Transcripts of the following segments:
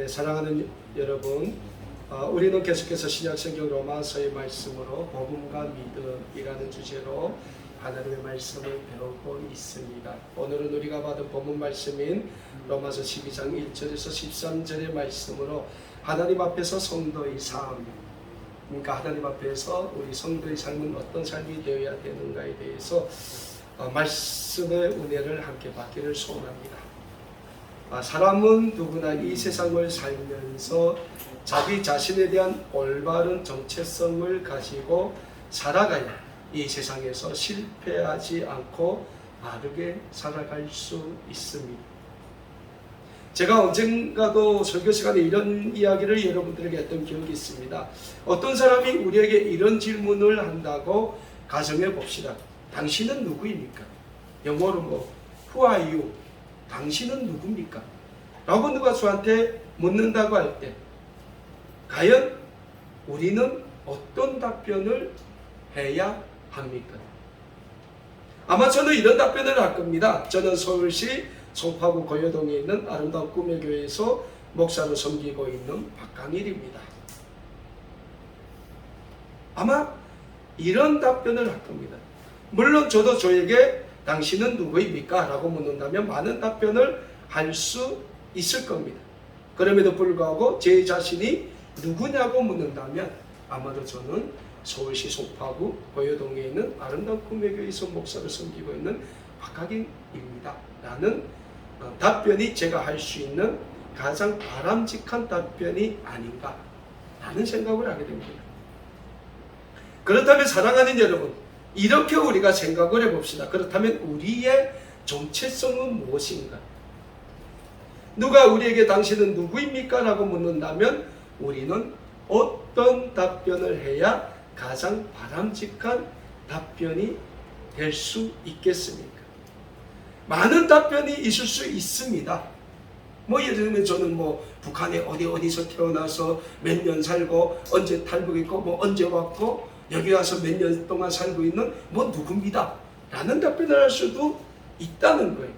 사랑하는 여러분, 우리는 계속해서 신약성경 로마서의 말씀으로 복음과 믿음이라는 주제로 하나님의 말씀을 배우고 있습니다. 오늘은 우리가 받은 본문 말씀인 로마서 12장 1절에서 13절의 말씀으로 하나님 앞에서 성도의 삶, 그러니까 하나님 앞에서 우리 성도의 삶은 어떤 삶이 되어야 되는가에 대해서 말씀의 은혜를 함께 받기를 소원합니다. 사람은 누구나 이 세상을 살면서 자기 자신에 대한 올바른 정체성을 가지고 살아가야 이 세상에서 실패하지 않고 바르게 살아갈 수 있습니다. 제가 언젠가도 설교 시간에 이런 이야기를 여러분들에게 했던 기억이 있습니다. 어떤 사람이 우리에게 이런 질문을 한다고 가정해 봅시다. 당신은 누구입니까? 영어로 Who are you? 당신은 누굽니까? 라고 누가 저한테 묻는다고 할 때 과연 우리는 어떤 답변을 해야 합니까? 아마 저는 이런 답변을 할 겁니다. 저는 서울시 송파구 고려동에 있는 아름다운 꿈의 교회에서 목사로 섬기고 있는 박강일입니다. 아마 이런 답변을 할 겁니다. 물론 저도 저에게 당신은 누구입니까? 라고 묻는다면 많은 답변을 할 수 있을 겁니다. 그럼에도 불구하고 제 자신이 누구냐고 묻는다면 아마도 저는 서울시 송파구 고려동에 있는 아름다운 꿈의 교회에서 목사를 섬기고 있는 박학인입니다. 라는 답변이 제가 할 수 있는 가장 바람직한 답변이 아닌가 라는 생각을 하게 됩니다. 그렇다면 사랑하는 여러분, 이렇게 우리가 생각을 해봅시다. 그렇다면 우리의 정체성은 무엇인가? 누가 우리에게 당신은 누구입니까? 라고 묻는다면 우리는 어떤 답변을 해야 가장 바람직한 답변이 될 수 있겠습니까? 많은 답변이 있을 수 있습니다. 예를 들면 저는 북한에 어디서 태어나서 몇 년 살고 언제 탈북했고 언제 왔고 여기 와서 몇 년 동안 살고 있는 누굽니다 라는 답변을 할 수도 있다는 거예요.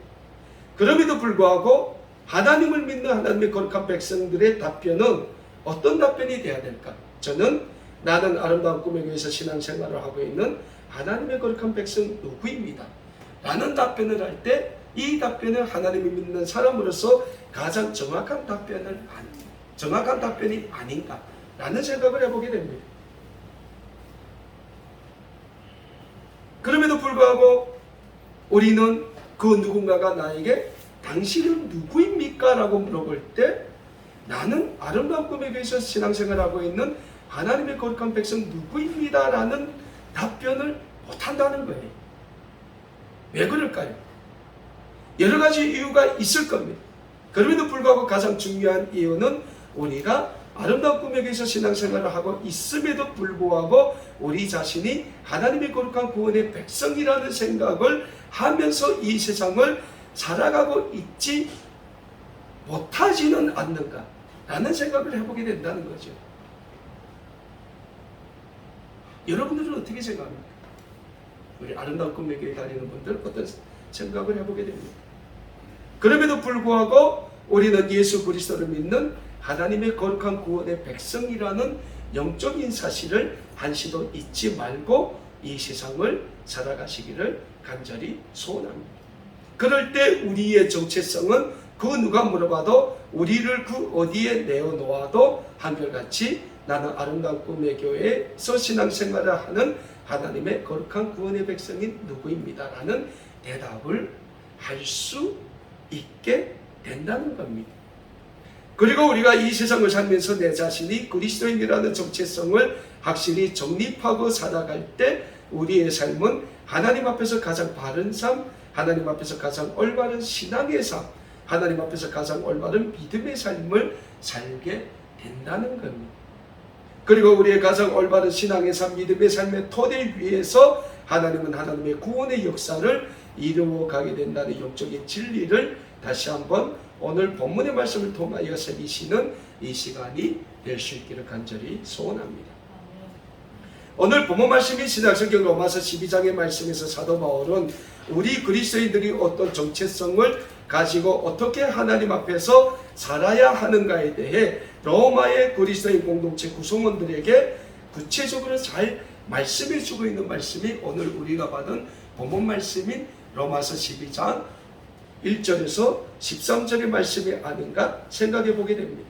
그럼에도 불구하고 하나님을 믿는 하나님의 거룩한 백성들의 답변은 어떤 답변이 돼야 될까? 저는 나는 아름다운 꿈의 교회에서 신앙생활을 하고 있는 하나님의 거룩한 백성 누구입니다 라는 답변을 할 때 이 답변은 하나님을 믿는 사람으로서 가장 정확한 답변이 아닌가 라는 생각을 해보게 됩니다. 그럼에도 불구하고 우리는 그 누군가가 나에게 당신은 누구입니까? 라고 물어볼 때 나는 아름다운 꿈의 교회에서 신앙생활하고 있는 하나님의 거룩한 백성 누구입니다 라는 답변을 못한다는 거예요. 왜 그럴까요? 여러 가지 이유가 있을 겁니다. 그럼에도 불구하고 가장 중요한 이유는 우리가 아름다운 꿈의 교회에서 신앙생활을 하고 있음에도 불구하고 우리 자신이 하나님의 거룩한 구원의 백성이라는 생각을 하면서 이 세상을 살아가고 있지 못하지는 않는가 라는 생각을 해보게 된다는 거죠. 여러분들은 어떻게 생각합니까? 우리 아름다운 꿈의 교회 다니는 분들 어떤 생각을 해보게 됩니다. 그럼에도 불구하고 우리는 예수 그리스도를 믿는 하나님의 거룩한 구원의 백성이라는 영적인 사실을 한시도 잊지 말고 이 세상을 살아가시기를 간절히 소원합니다. 그럴 때 우리의 정체성은 그 누가 물어봐도 우리를 그 어디에 내어놓아도 한결같이 나는 아름다운 꿈의 교회에서 신앙생활을 하는 하나님의 거룩한 구원의 백성인 누구입니다 라는 대답을 할 수 있게 된다는 겁니다. 그리고 우리가 이 세상을 살면서 내 자신이 그리스도인이라는 정체성을 확실히 정립하고 살아갈 때 우리의 삶은 하나님 앞에서 가장 바른 삶, 하나님 앞에서 가장 올바른 신앙의 삶, 하나님 앞에서 가장 올바른 믿음의 삶을 살게 된다는 겁니다. 그리고 우리의 가장 올바른 신앙의 삶, 믿음의 삶의 토대 위에서 하나님은 하나님의 구원의 역사를 이루어가게 된다는 영적인 진리를 다시 한번 오늘 본문의 말씀을 통하여 새기시는 이 시간이 될 수 있기를 간절히 소원합니다. 오늘 본문 말씀이 신약성경 로마서 12장의 말씀에서 사도 바울은 우리 그리스도인들이 어떤 정체성을 가지고 어떻게 하나님 앞에서 살아야 하는가에 대해 로마의 그리스도인 공동체 구성원들에게 구체적으로 잘 말씀해 주고 있는 말씀이 오늘 우리가 받은 본문 말씀인 로마서 12장 1절에서 13절의 말씀이 아닌가 생각해 보게 됩니다.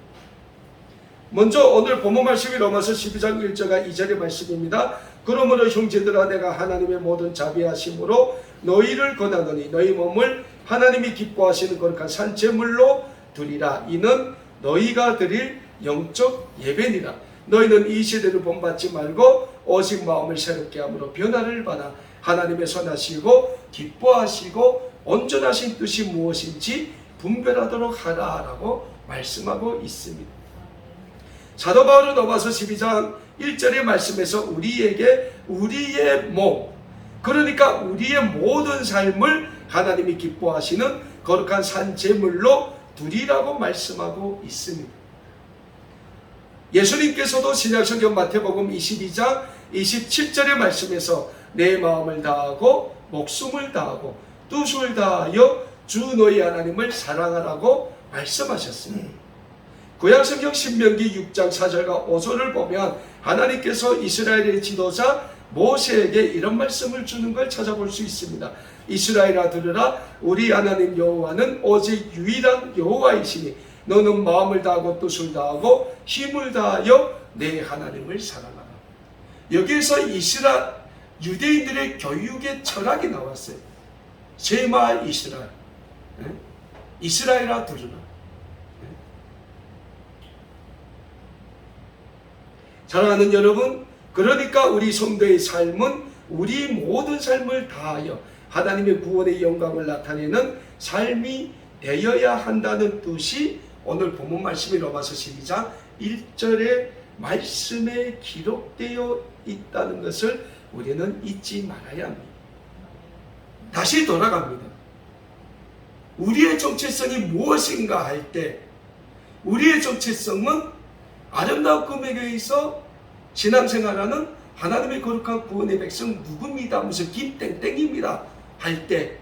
먼저 오늘 본문 말씀이 로마서 12장 1절과 2절의 말씀입니다. 그러므로 형제들아 내가 하나님의 모든 자비하심으로 너희를 권하노니 너희 몸을 하나님이 기뻐하시는 거룩한 산제물로 드리라. 이는 너희가 드릴 영적 예배니라. 너희는 이 시대를 본받지 말고 오직 마음을 새롭게 함으로 변화를 받아 하나님의 선하시고 기뻐하시고 온전하신 뜻이 무엇인지 분별하도록 하라라고 말씀하고 있습니다. 사도 바울은 로마서 12장 1절의 말씀에서 우리에게 우리의 몸, 그러니까 우리의 모든 삶을 하나님이 기뻐하시는 거룩한 산제물로 드리라고 말씀하고 있습니다. 예수님께서도 신약성경 마태복음 22장 27절의 말씀에서 내 마음을 다하고 목숨을 다하고 뜻을 다하여 주 너희 하나님을 사랑하라고 말씀하셨습니다. 구약성경 신명기 6장 4절과 5절을 보면 하나님께서 이스라엘의 지도자 모세에게 이런 말씀을 주는 걸 찾아볼 수 있습니다. 이스라엘아 들으라. 우리 하나님 여호와는 오직 유일한 여호와이시니 너는 마음을 다하고 뜻을 다하고 힘을 다하여 내 하나님을 사랑하라. 여기에서 유대인들의 교육의 철학이 나왔어요. 쉐마 이스라엘, 이스라엘아 들으라. 사랑하는 여러분, 그러니까 우리 성도의 삶은 우리 모든 삶을 다하여 하나님의 구원의 영광을 나타내는 삶이 되어야 한다는 뜻이 오늘 본문 말씀이 로마서 12장 1절의 말씀에 기록되어 있다는 것을 우리는 잊지 말아야 합니다. 다시 돌아갑니다. 우리의 정체성이 무엇인가 할 때 우리의 정체성은 아름다운 꿈의 교회에서 신앙생활하는 하나님의 거룩한 구원의 백성 누굽니다. 무슨 김땡땡입니다. 할 때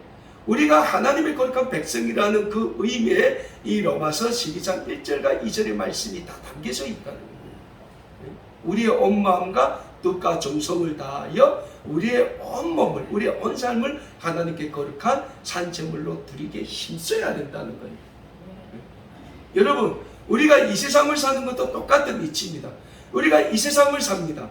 우리가 하나님의 거룩한 백성이라는 그 의미에 이 로마서 12장 1절과 2절의 말씀이 다 담겨져 있다는 거예요. 우리의 온 마음과 뜻과 정성을 다하여 우리의 온 몸을, 우리의 온 삶을 하나님께 거룩한 산제물로 드리게 힘써야 된다는 거예요. 여러분, 우리가 이 세상을 사는 것도 똑같은 이치입니다. 우리가 이 세상을 삽니다.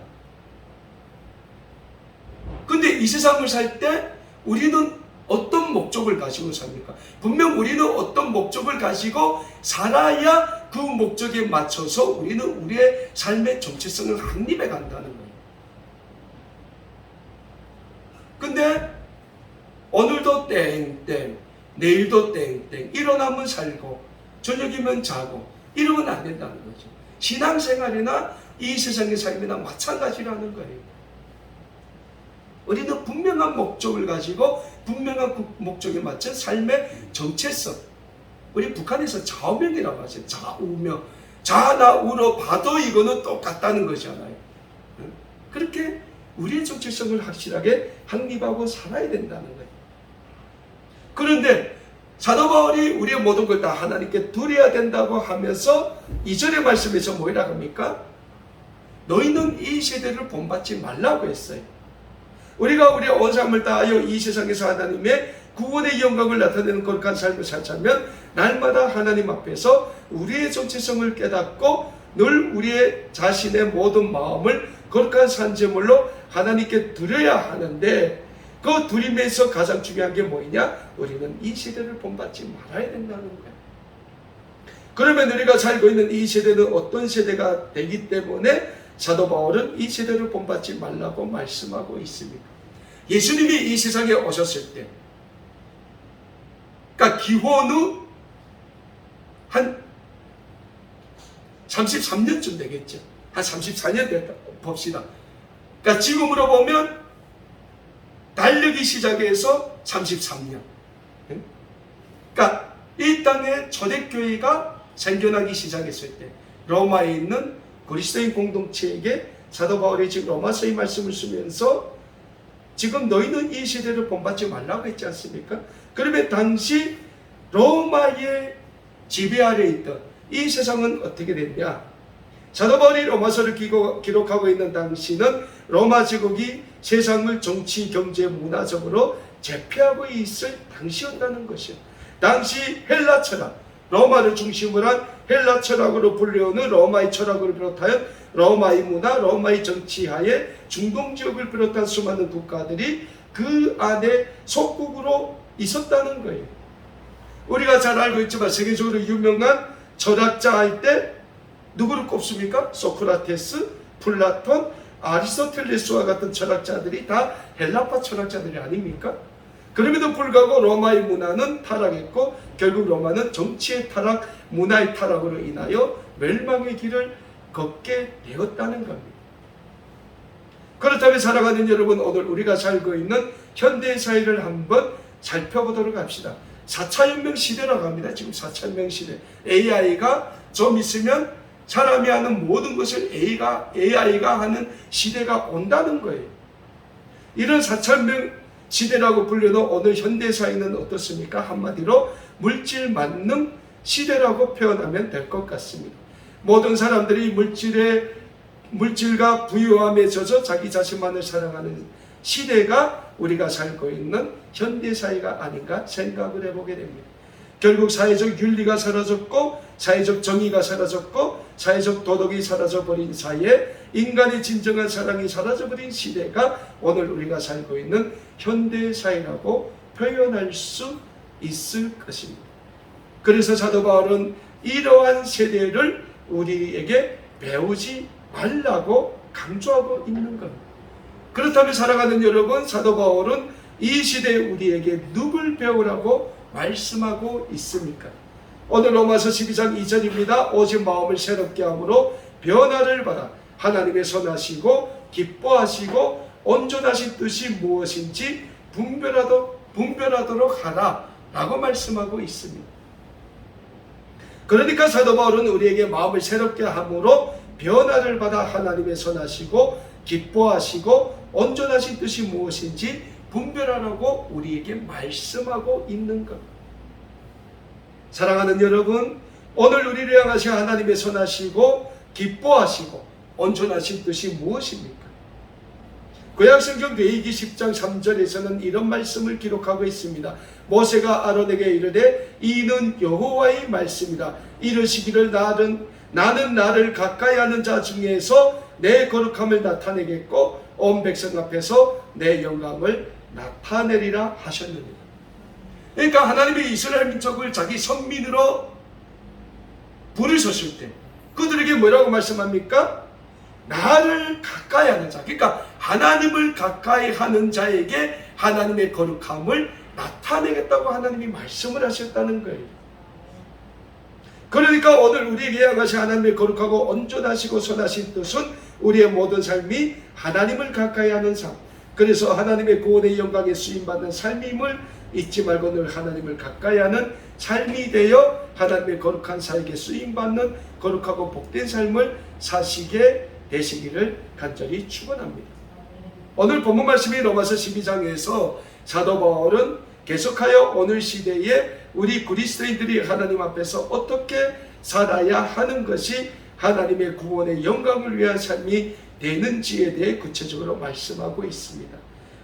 근데 이 세상을 살 때 우리는 어떤 목적을 가지고 삽니까? 분명 우리는 어떤 목적을 가지고 살아야 그 목적에 맞춰서 우리는 우리의 삶의 정체성을 확립해 간다는 거예요. 근데 오늘도 땡땡, 내일도 땡땡, 일어나면 살고 저녁이면 자고 이러면 안 된다는 거죠. 신앙생활이나 이 세상의 삶이나 마찬가지라는 거예요. 우리는 분명한 목적을 가지고 분명한 그 목적에 맞춘 삶의 정체성. 우리 북한에서 좌우명이라고 하죠. 좌우명. 좌나 우로 봐도 이거는 똑같다는 거잖아요. 그렇게 우리의 정체성을 확실하게 확립하고 살아야 된다는 거예요. 그런데 사도 바울이 우리의 모든 걸 다 하나님께 드려야 된다고 하면서 2절의 말씀에서 뭐라고 합니까? 너희는 이 세대를 본받지 말라고 했어요. 우리가 우리의 온 삶을 다하여 이 세상에서 하나님의 구원의 영광을 나타내는 거룩한 삶을 살자면 날마다 하나님 앞에서 우리의 정체성을 깨닫고 늘 우리의 자신의 모든 마음을 거룩한 산제물로 하나님께 드려야 하는데 그 드림에서 가장 중요한 게 뭐냐? 우리는 이 시대를 본받지 말아야 된다는 거예요. 그러면 우리가 살고 있는 이 세대는 어떤 세대가 되기 때문에 사도 바울은 이 세대를 본받지 말라고 말씀하고 있습니다. 예수님이 이 세상에 오셨을 때, 그러니까 기원 후 한 33년쯤 되겠죠. 한 34년 됐다 봅시다. 그러니까 지금으로 보면 달력이 시작해서 33년. 그러니까 이 땅에 초대교회가 생겨나기 시작했을 때 로마에 있는 그리스도인 공동체에게 사도 바울이 지금 로마서의 말씀을 쓰면서 지금 너희는 이 시대를 본받지 말라고 했지 않습니까? 그러면 당시 로마의 지배 아래 있던 이 세상은 어떻게 됐냐? 사도 바울이 로마서를 기록하고 있는 당시는 로마 제국이 세상을 정치, 경제, 문화적으로 제패하고 있을 당시였다는 것이요. 당시 헬라 철학, 로마를 중심으로 한 헬라 철학으로 불리우는 로마의 철학을 비롯하여 로마의 문화, 로마의 정치하에 중동 지역을 비롯한 수많은 국가들이 그 안에 속국으로 있었다는 거예요. 우리가 잘 알고 있지만 세계적으로 유명한 철학자 할 때 누구를 꼽습니까? 소크라테스, 플라톤, 아리스토텔레스와 같은 철학자들이 다 헬라파 철학자들이 아닙니까? 그럼에도 불구하고 로마의 문화는 타락했고 결국 로마는 정치의 타락, 문화의 타락으로 인하여 멸망의 길을 걷게 되었다는 겁니다. 그렇다면 사랑하는 여러분, 오늘 우리가 살고 있는 현대 사회를 한번 살펴보도록 합시다. 4차 혁명 시대라고 합니다. 지금 4차 혁명 시대. AI가 좀 있으면 사람이 하는 모든 것을 AI가 하는 시대가 온다는 거예요. 이런 4차 혁명 시대라고 불리는 오늘 현대사회는 어떻습니까? 한마디로 물질 만능 시대라고 표현하면 될 것 같습니다. 모든 사람들이 물질과 부유함에 젖어 자기 자신만을 사랑하는 시대가 우리가 살고 있는 현대사회가 아닌가 생각을 해보게 됩니다. 결국 사회적 윤리가 사라졌고 사회적 정의가 사라졌고 사회적 도덕이 사라져버린 사이에 인간의 진정한 사랑이 사라져버린 시대가 오늘 우리가 살고 있는 현대사회라고 표현할 수 있을 것입니다. 그래서 사도 바울은 이러한 세대를 우리에게 배우지 말라고 강조하고 있는 겁니다. 그렇다면 사랑하는 여러분, 사도 바울은 이 시대에 우리에게 누굴 배우라고 말씀하고 있습니까? 오늘 로마서 12장 2절입니다. 오직 마음을 새롭게 함으로 변화를 받아 하나님의 선하시고 기뻐하시고 온전하신 뜻이 무엇인지 분별하도록 하라 라고 말씀하고 있습니다. 그러니까 사도 바울은 우리에게 마음을 새롭게 함으로 변화를 받아 하나님의 선하시고 기뻐하시고 온전하신 뜻이 무엇인지 분별하라고 우리에게 말씀하고 있는 것. 사랑하는 여러분, 오늘 우리를 향하신 하나님의 선하시고 기뻐하시고 온전하신 뜻이 무엇입니까? 구약성경 레위기 10장 3절에서는 이런 말씀을 기록하고 있습니다. 모세가 아론에게 이르되 이는 여호와의 말씀이다. 이르시기를 나는 나를 가까이 하는 자 중에서 내 거룩함을 나타내겠고 온 백성 앞에서 내 영광을 나타내리라 하셨느니라. 그러니까 하나님이 이스라엘 민족을 자기 선민으로 부르셨을 때 그들에게 뭐라고 말씀합니까? 나를 가까이 하는 자, 그러니까 하나님을 가까이 하는 자에게 하나님의 거룩함을 나타내겠다고 하나님이 말씀을 하셨다는 거예요. 그러니까 오늘 우리에게 향하신 하나님의 거룩하고 온전하시고 선하신 뜻은 우리의 모든 삶이 하나님을 가까이 하는 삶, 그래서 하나님의 구원의 영광에 쓰임받는 삶임을 잊지 말고 늘 하나님을 가까이 하는 삶이 되어 하나님의 거룩한 사에게 쓰임받는 거룩하고 복된 삶을 사시게 되시기를 간절히 축원합니다. 오늘 본문 말씀이 로마서 12장에서 사도 바울은 계속하여 오늘 시대에 우리 그리스도인들이 하나님 앞에서 어떻게 살아야 하는 것이 하나님의 구원의 영광을 위한 삶이 되는지에 대해 구체적으로 말씀하고 있습니다.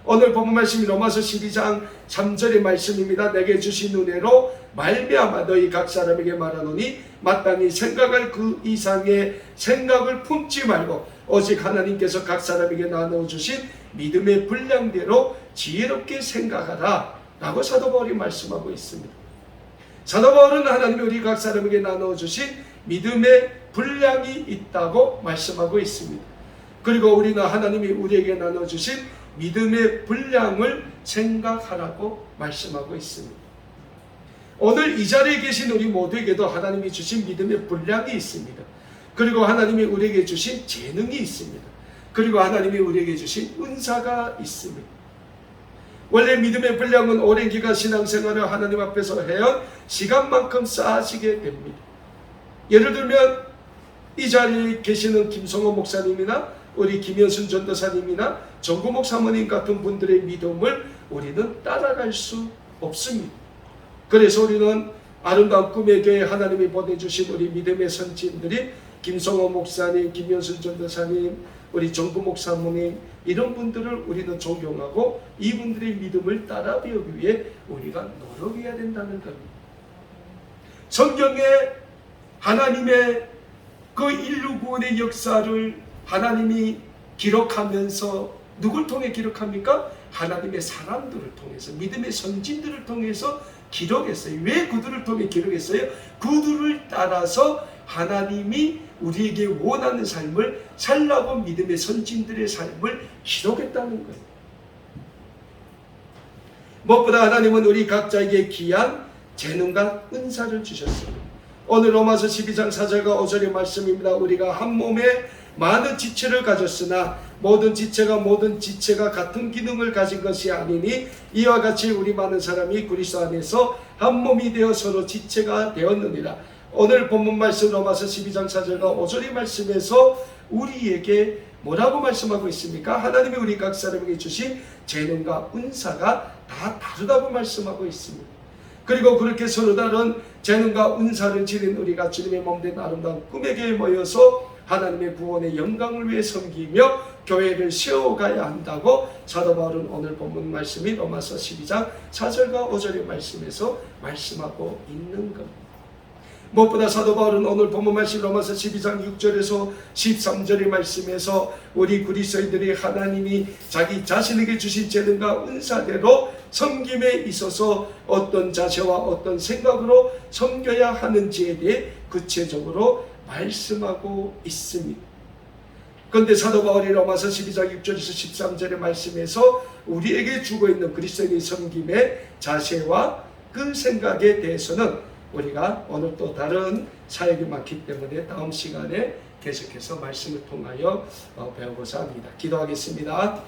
오늘 본문 말씀이 로마서 12장 3절의 말씀입니다. 내게 주신 은혜로 말미암아 너희 각 사람에게 말하노니 마땅히 생각할 그 이상의 생각을 품지 말고 오직 하나님께서 각 사람에게 나눠주신 믿음의 분량대로 지혜롭게 생각하라 라고 사도 바울이 말씀하고 있습니다. 사도 바울은 하나님이 우리 각 사람에게 나눠주신 믿음의 분량이 있다고 말씀하고 있습니다. 그리고 우리는 하나님이 우리에게 나눠주신 믿음의 분량을 생각하라고 말씀하고 있습니다. 오늘 이 자리에 계신 우리 모두에게도 하나님이 주신 믿음의 분량이 있습니다. 그리고 하나님이 우리에게 주신 재능이 있습니다. 그리고 하나님이 우리에게 주신 은사가 있습니다. 원래 믿음의 분량은 오랜 기간 신앙생활을 하나님 앞에서 해온 시간만큼 쌓아지게 됩니다. 예를 들면 이 자리에 계시는 김성호 목사님이나 우리 김현순 전도사님이나 정구목 사모님 같은 분들의 믿음을 우리는 따라갈 수 없습니다. 그래서 우리는 아름다운 꿈의 교회 하나님이 보내주신 우리 믿음의 선진들이 김성호 목사님, 김현순 전도사님, 우리 정구 목사님, 이런 분들을 우리는 존경하고 이분들의 믿음을 따라 배우기 위해 우리가 노력해야 된다는 겁니다. 성경에 하나님의 그 인류 구원의 역사를 하나님이 기록하면서 누굴 통해 기록합니까? 하나님의 사람들을 통해서, 믿음의 선진들을 통해서 기록했어요. 왜 그들을 통해 기록했어요? 그들을 따라서 하나님이 우리에게 원하는 삶을 살라고 믿음의 선진들의 삶을 기록했다는 거예요. 무엇보다 하나님은 우리 각자에게 귀한 재능과 은사를 주셨습니다. 오늘 로마서 12장 4절과 5절의 말씀입니다. 우리가 한 몸에 많은 지체를 가졌으나 모든 지체가 같은 기능을 가진 것이 아니니 이와 같이 우리 많은 사람이 그리스도 안에서 한 몸이 되어 서로 지체가 되었느니라. 오늘 본문 말씀 로마서 12장 4절과 5절의 말씀에서 우리에게 뭐라고 말씀하고 있습니까? 하나님이 우리 각 사람에게 주신 재능과 은사가 다 다르다고 말씀하고 있습니다. 그리고 그렇게 서로 다른 재능과 은사를 지닌 우리가 주님의 몸된 아름다운 꿈의 교회에 모여서 하나님의 구원의 영광을 위해 섬기며 교회를 세워가야 한다고 사도 바울은 오늘 본문 말씀이 로마서 12장 4절과 5절의 말씀에서 말씀하고 있는 겁니다. 무엇보다 사도 바울은 오늘 본문 말씀 로마서 12장 6절에서 13절의 말씀에서 우리 그리스도인들이 하나님이 자기 자신에게 주신 재능과 은사대로 섬김에 있어서 어떤 자세와 어떤 생각으로 섬겨야 하는지에 대해 구체적으로 말씀하고 있습니다. 그런데 사도 바울이 로마서 12장 6절에서 13절의 말씀에서 우리에게 주고 있는 그리스도인의 섬김의 자세와 그 생각에 대해서는 우리가 오늘 또 다른 사역이 많기 때문에 다음 시간에 계속해서 말씀을 통하여 배우고자 합니다. 기도하겠습니다.